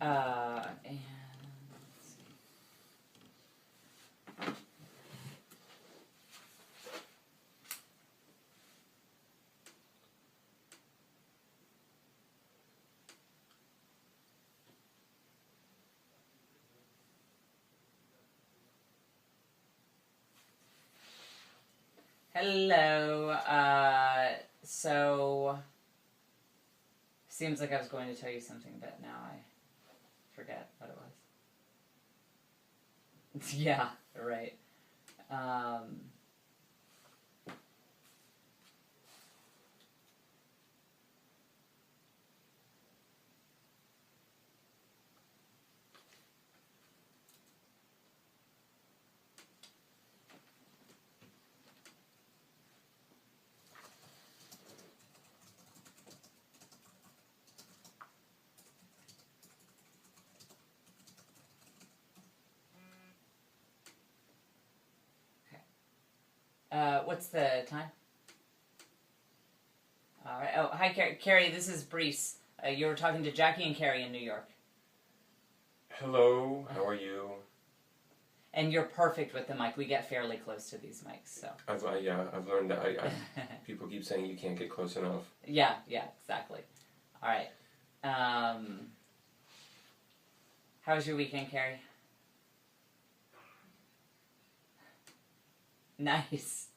And let's see. Hello. So seems like I was going to tell you something, but now I forget what it was. Yeah, right. What's the time? All right. Oh, hi, Carrie. This is Brees. You were talking to Jackie and Carrie in New York. Hello. How are you? And you're perfect with the mic. We get fairly close to these mics, so. I've learned that people keep saying you can't get close enough. Yeah, exactly. All right. How was your weekend, Carrie? Nice.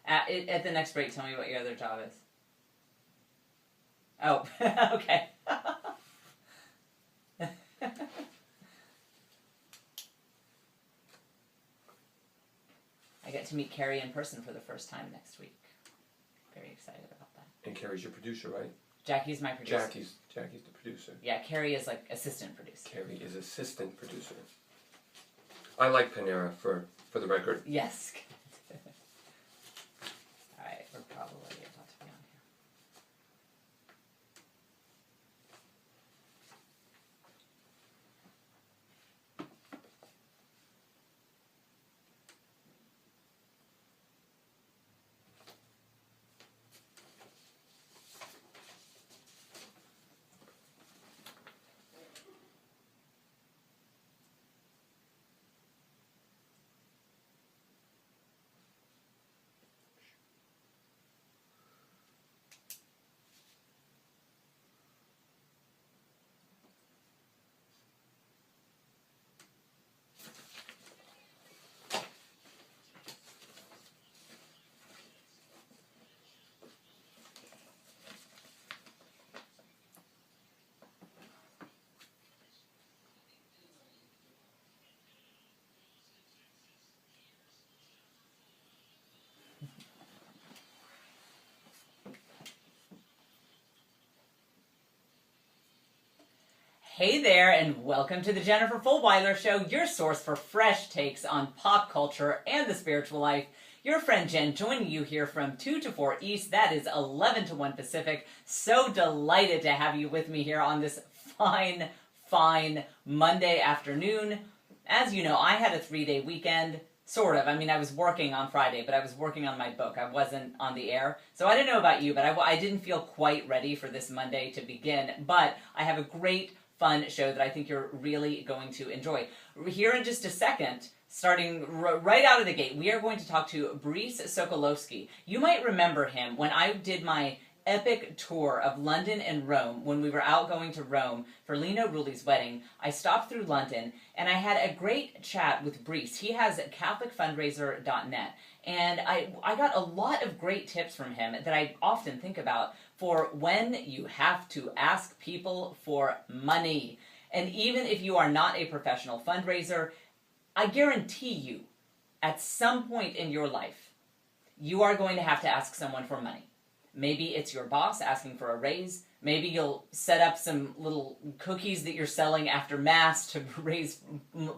At the next break, tell me what your other job is. Oh, okay. I get to meet Carrie in person for the first time next week. Very excited about that. And Carrie's your producer, right? Jackie's my producer. Jackie's the producer. Yeah, Carrie is like assistant producer. Carrie is assistant producer. I like Panera for the record. Yes. Alright, we're probably about to be on here. Hey there, and welcome to the Jennifer Fulwiler Show, your source for fresh takes on pop culture and the spiritual life. Your friend Jen joining you here from 2 to 4 East, that is 11 to 1 Pacific. So delighted to have you with me here on this fine Monday afternoon. As you know, I had a 3-day weekend. Sort of. I mean, I was working on Friday, but I was working on my book. I wasn't on the air. So I don't know about you, but I didn't feel quite ready for this Monday to begin. But I have a great fun show that I think you're really going to enjoy. Here in just a second, starting right out of the gate, we are going to talk to Brees Sokolowski. You might remember him when I did my epic tour of London and Rome when we were out going to Rome for Lino Ruli's wedding. I stopped through London and I had a great chat with Brees. He has CatholicFundraiser.net, and I got a lot of great tips from him that I often think about for when you have to ask people for money. And even if you are not a professional fundraiser, I guarantee you, at some point in your life, you are going to have to ask someone for money. Maybe it's your boss asking for a raise. Maybe you'll set up some little cookies that you're selling after Mass to raise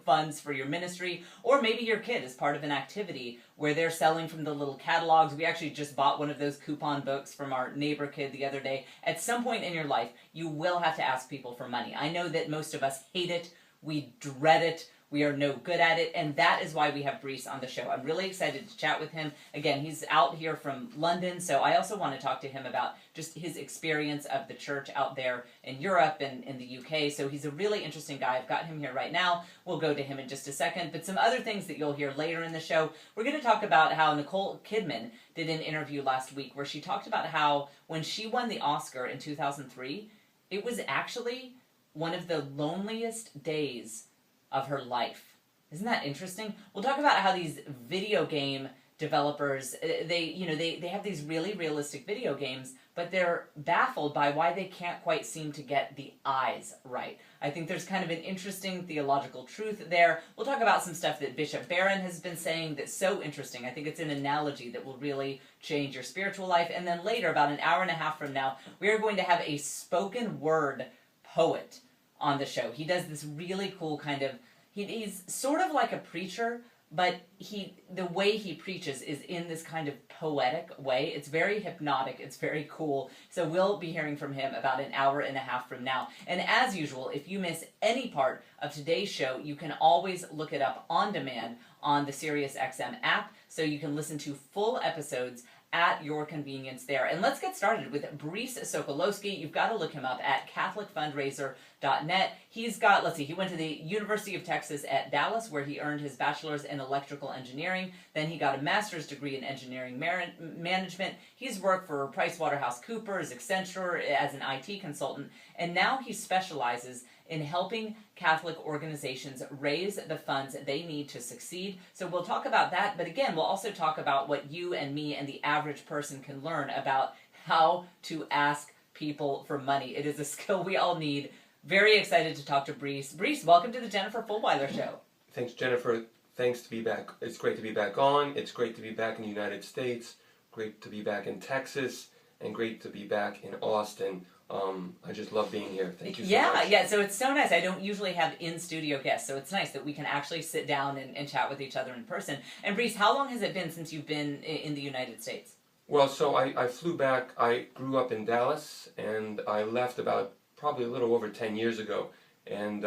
funds for your ministry. Or maybe your kid is part of an activity where they're selling from the little catalogs. We actually just bought one of those coupon books from our neighbor kid the other day. At some point in your life, you will have to ask people for money. I know that most of us hate it. We dread it. we are no good at it, and that is why we have Brees on the show. I'm really excited to chat with him. Again, he's out here from London, so I also want to talk to him about just his experience of the church out there in Europe and in the UK. So he's a really interesting guy. I've got him here right now. We'll go to him in just a second. But some other things that you'll hear later in the show, we're going to talk about how Nicole Kidman did an interview last week where she talked about how when she won the Oscar in 2003, it was actually one of the loneliest days of her life. Isn't that interesting? We'll talk about how these video game developers, they have these really realistic video games, but they're baffled by why they can't quite seem to get the eyes right. I think there's kind of an interesting theological truth there. We'll talk about some stuff that Bishop Barron has been saying that's so interesting. I think it's an analogy that will really change your spiritual life. And then later, about an hour and a half from now, we are going to have a spoken word poet on the show. He does this really cool kind of, he's sort of like a preacher, but the way he preaches is in this kind of poetic way. It's very hypnotic. It's very cool. So we'll be hearing from him about an hour and a half from now. And as usual, if you miss any part of today's show, you can always look it up on demand on the SiriusXM app, so you can listen to full episodes at your convenience there. And let's get started with Brees Sokolowski. You've got to look him up at CatholicFundraiser.net. He's got, he went to the University of Texas at Dallas, where he earned his bachelor's in electrical engineering. Then he got a master's degree in engineering management. He's worked for PricewaterhouseCoopers, Accenture as an IT consultant, and now he specializes in helping Catholic organizations raise the funds they need to succeed. So we'll talk about that, but again, we'll also talk about what you and me and the average person can learn about how to ask people for money. It is a skill we all need. Very excited to talk to Brees. Brees, welcome to the Jennifer Fulwiler Show. Thanks, Jennifer. Thanks to be back. It's great to be back on. It's great to be back in the United States. Great to be back in Texas. And great to be back in Austin. I just love being here. Thank you so much. Yeah, so it's so nice. I don't usually have in-studio guests, so it's nice that we can actually sit down and chat with each other in person. And Brees, how long has it been since you've been in the United States? Well, so I flew back. I grew up in Dallas, and I left about probably a little over 10 years ago. And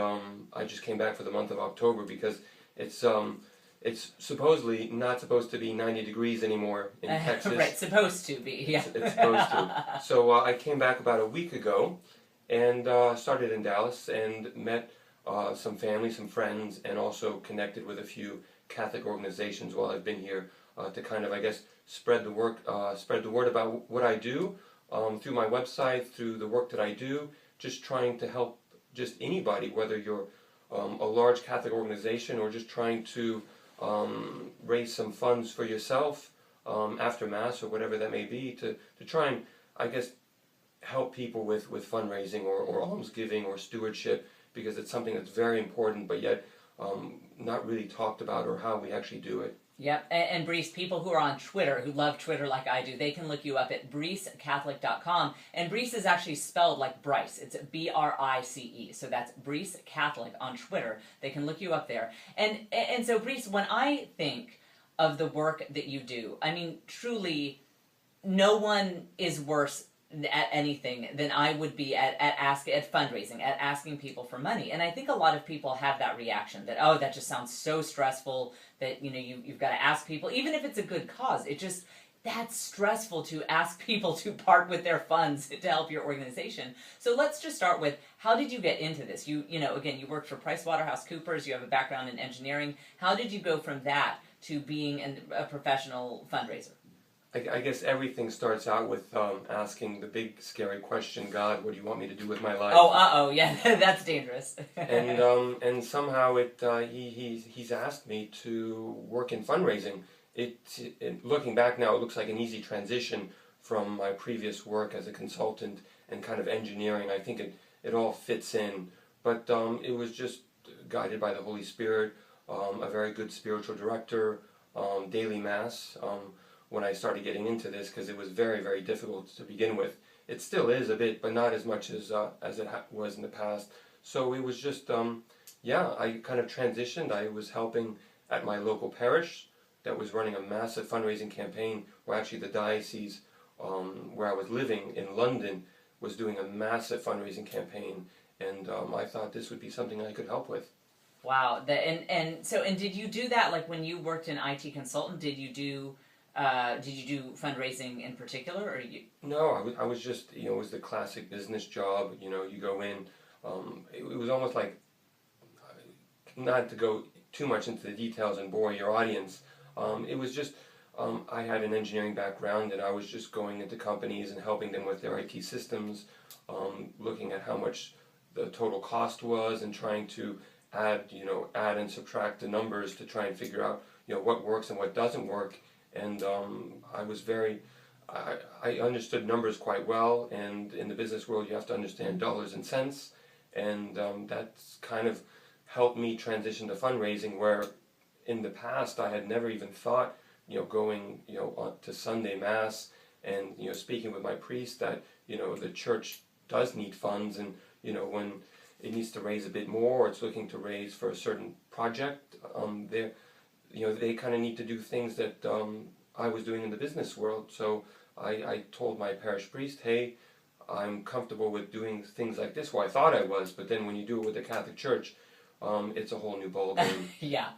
I just came back for the month of October because it's supposedly not supposed to be 90 degrees anymore in Texas. Right, supposed to be, yeah. It's supposed to. So I came back about a week ago and started in Dallas and met some family, some friends, and also connected with a few Catholic organizations while I've been here to kind of, I guess, spread the word about what I do through my website, through the work that I do, just trying to help just anybody, whether you're a large Catholic organization or just trying to raise some funds for yourself after Mass or whatever that may be, to try and, I guess, help people with fundraising or almsgiving or stewardship, because it's something that's very important but yet not really talked about, or how we actually do it. Yep, and Brees, people who are on Twitter, who love Twitter like I do, they can look you up at BreesCatholic.com. And Brees is actually spelled like Bryce. It's B-R-I-C-E. So that's Brees Catholic on Twitter. They can look you up there. And so, Brees, when I think of the work that you do, I mean, truly, no one is worse at anything than I would be at fundraising, at asking people for money. And I think a lot of people have that reaction that, oh, that just sounds so stressful, that you've got to ask people, even if it's a good cause. That's stressful to ask people to part with their funds to help your organization. So let's just start with, how did you get into this? Again, you worked for PricewaterhouseCoopers, you have a background in engineering. How did you go from that to being a professional fundraiser? I guess everything starts out with asking the big scary question, God, what do you want me to do with my life? Yeah, that's dangerous. and somehow he's asked me to work in fundraising. Looking back now, it looks like an easy transition from my previous work as a consultant and kind of engineering. I think it all fits in, but it was just guided by the Holy Spirit, a very good spiritual director, daily Mass, when I started getting into this, because it was very, very difficult to begin with. It still is a bit, but not as much as it was in the past. So it was just, I kind of transitioned. I was helping at my local parish that was running a massive fundraising campaign, where actually the diocese where I was living in London was doing a massive fundraising campaign, and I thought this would be something I could help with. Wow. And did you do that like when you worked in IT consultant? Did you do fundraising in particular, or you? No, I was just, it was the classic business job. You go in. It was almost like, not to go too much into the details and bore your audience. It was just, I had an engineering background, and I was just going into companies and helping them with their IT systems, looking at how much the total cost was, and trying to add and subtract the numbers to try and figure out, what works and what doesn't work. And I was very, I understood numbers quite well, and in the business world you have to understand dollars and cents, and that's kind of helped me transition to fundraising, where in the past I had never even thought, going, to Sunday Mass and, speaking with my priest that, the church does need funds, and, when it needs to raise a bit more, or it's looking to raise for a certain project, they kind of need to do things that I was doing in the business world. So I told my parish priest, hey, I'm comfortable with doing things like this. Well, I thought I was, but then when you do it with the Catholic Church, it's a whole new ballgame. Yeah,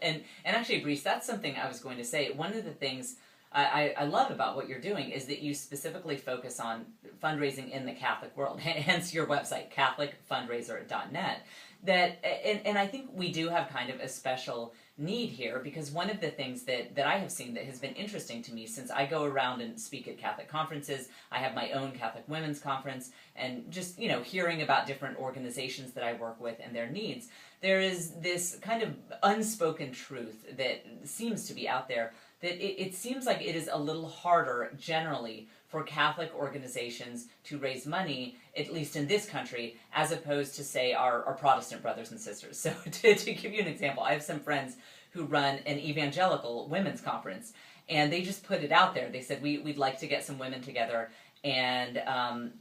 and actually, Brice, that's something I was going to say. One of the things I love about what you're doing is that you specifically focus on fundraising in the Catholic world, hence your website, CatholicFundraiser.net. And I think we do have kind of a special need here, because one of the things that I have seen that has been interesting to me since I go around and speak at Catholic conferences, I have my own Catholic Women's Conference, and just, hearing about different organizations that I work with and their needs, there is this kind of unspoken truth that seems to be out there, that it seems like it is a little harder generally for Catholic organizations to raise money, at least in this country, as opposed to, say, our Protestant brothers and sisters. So to give you an example, I have some friends who run an evangelical women's conference, and they just put it out there. They said, we'd like to get some women together, and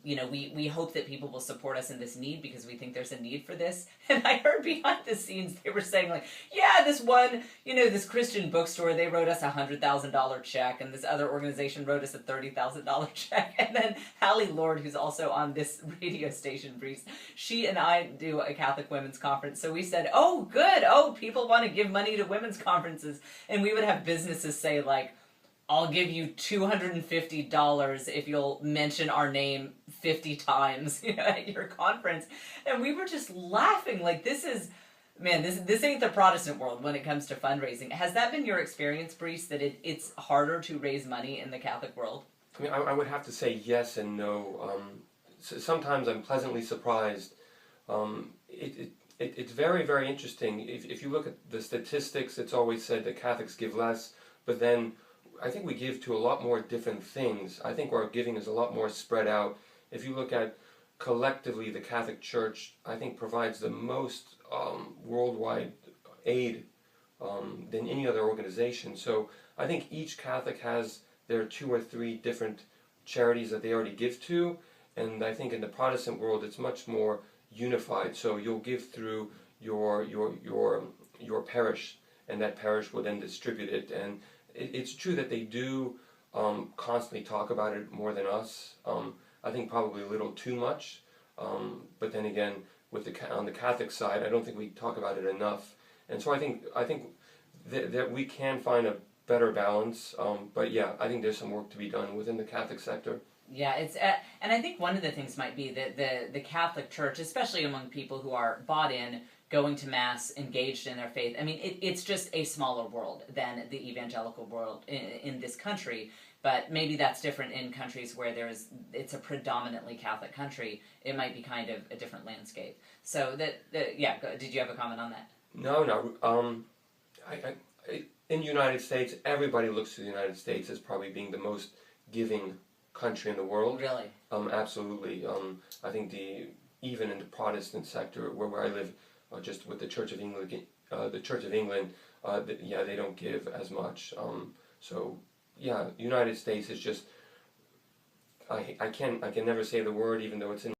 we hope that people will support us in this need, because we think there's a need for this. And I heard behind the scenes they were saying, like, yeah, this one, this Christian bookstore, they wrote us a $100,000 check, and this other organization wrote us a $30,000 check. And then Hallie Lord, who's also on this radio station, Brice, she and I do a Catholic women's conference. So we said, oh, good, people want to give money to women's conferences. And we would have businesses say, like, I'll give you $250 if you'll mention our name 50 times, at your conference. And we were just laughing, like, this ain't the Protestant world when it comes to fundraising. Has that been your experience, Brice, that it's harder to raise money in the Catholic world? I mean, I would have to say yes and no. Sometimes I'm pleasantly surprised. It's very, very interesting. If you look at the statistics, it's always said that Catholics give less, but then I think we give to a lot more different things. I think our giving is a lot more spread out. If you look at collectively, the Catholic Church, I think, provides the most worldwide aid than any other organization. So I think each Catholic has their 2 or 3 different charities that they already give to, and I think in the Protestant world it's much more unified. So you'll give through your parish, and that parish will then distribute it. And it's true that they do constantly talk about it more than us. I think probably a little too much. But then again, on the Catholic side, I don't think we talk about it enough. And so I think that we can find a better balance. But yeah, I think there's some work to be done within the Catholic sector. Yeah, and I think one of the things might be that the Catholic Church, especially among people who are bought in, going to Mass, engaged in their faith. I mean, it's just a smaller world than the evangelical world in this country, but maybe that's different in countries where it's a predominantly Catholic country. It might be kind of a different landscape. So did you have a comment on that? No. In the United States, everybody looks to the United States as probably being the most giving country in the world. Really? Absolutely. I think even in the Protestant sector where I live, just with the Church of England, they don't give as much. So yeah, United States is just, I can never say the word, even though it's in